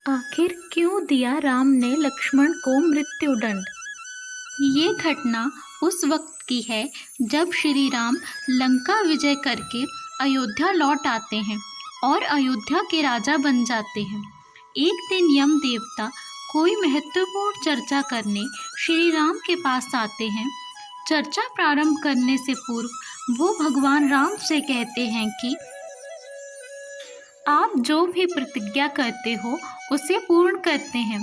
आखिर क्यों दिया राम ने लक्ष्मण को मृत्युदंड। ये घटना उस वक्त की है जब श्री राम लंका विजय करके अयोध्या लौट आते हैं और अयोध्या के राजा बन जाते हैं। एक दिन यम देवता कोई महत्वपूर्ण चर्चा करने श्री राम के पास आते हैं। चर्चा प्रारंभ करने से पूर्व वो भगवान राम से कहते हैं कि आप जो भी प्रतिज्ञा करते हो उसे पूर्ण करते हैं।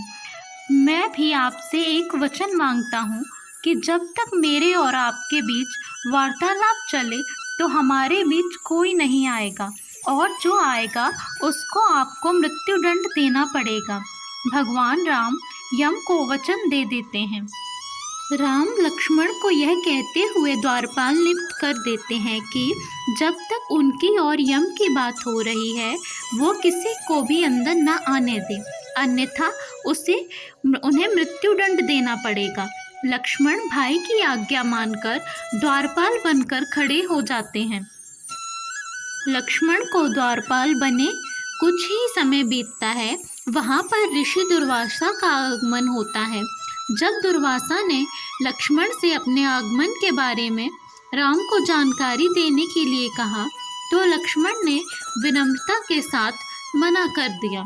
मैं भी आपसे एक वचन मांगता हूँ कि जब तक मेरे और आपके बीच वार्तालाप चले तो हमारे बीच कोई नहीं आएगा और जो आएगा उसको आपको मृत्युदंड देना पड़ेगा। भगवान राम यम को वचन दे देते हैं। राम लक्ष्मण को यह कहते हुए द्वारपाल नियुक्त कर देते हैं कि जब तक उनकी और यम की बात हो रही है वो किसी को भी अंदर न आने दे, अन्यथा उन्हें मृत्युदंड देना पड़ेगा। लक्ष्मण भाई की आज्ञा मानकर द्वारपाल बनकर खड़े हो जाते हैं। लक्ष्मण को द्वारपाल बने कुछ ही समय बीतता है। वहाँ पर ऋषि दुर्वासा का आगमन होता है। जब दुर्वासा ने लक्ष्मण से अपने आगमन के बारे में राम को जानकारी देने के लिए कहा तो लक्ष्मण ने विनम्रता के साथ मना कर दिया।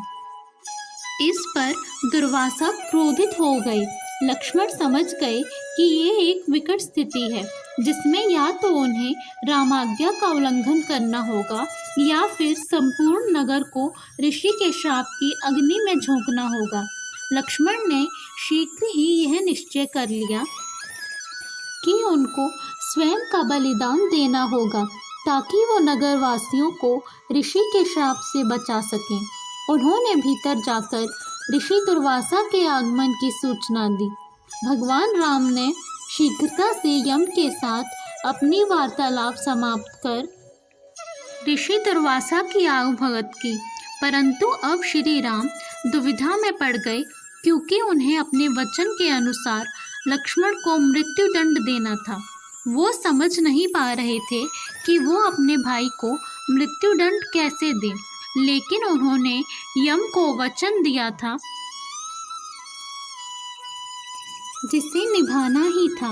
इस पर दुर्वासा क्रोधित हो गए। लक्ष्मण समझ गए कि ये एक विकट स्थिति है जिसमें या तो उन्हें रामाज्ञा का उल्लंघन करना होगा या फिर संपूर्ण नगर को ऋषि के श्राप की अग्नि में झोंकना होगा। लक्ष्मण ने शीघ्र ही यह निश्चय कर लिया कि उनको स्वयं का बलिदान देना होगा ताकि वो नगरवासियों को ऋषि के श्राप से बचा सकें। उन्होंने भीतर जाकर ऋषि दुर्वासा के आगमन की सूचना दी। भगवान राम ने शीघ्रता से यम के साथ अपनी वार्तालाप समाप्त कर ऋषि दुर्वासा की आगभगत की, परंतु अब श्री राम दुविधा में पड़ गए क्योंकि उन्हें अपने वचन के अनुसार लक्ष्मण को मृत्युदंड देना था। वो समझ नहीं पा रहे थे कि वो अपने भाई को मृत्युदंड कैसे दें, लेकिन उन्होंने यम को वचन दिया था जिसे निभाना ही था।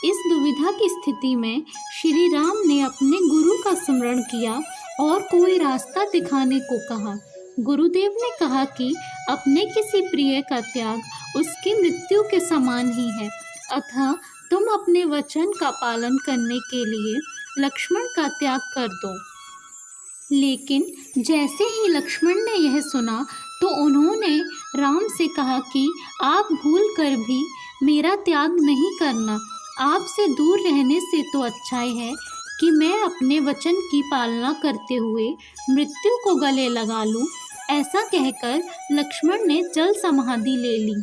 इस दुविधा की स्थिति में श्री राम ने अपने गुरु का स्मरण किया और कोई रास्ता दिखाने को कहा। गुरुदेव ने कहा कि अपने किसी प्रिय का त्याग उसकी मृत्यु के समान ही है, अतः तुम अपने वचन का पालन करने के लिए लक्ष्मण का त्याग कर दो। लेकिन जैसे ही लक्ष्मण ने यह सुना तो उन्होंने राम से कहा कि आप भूल कर भी मेरा त्याग नहीं करना। आपसे दूर रहने से तो अच्छा है कि मैं अपने वचन की पालना करते हुए मृत्यु को गले लगा लूं। ऐसा कहकर लक्ष्मण ने जल समाधि ले ली।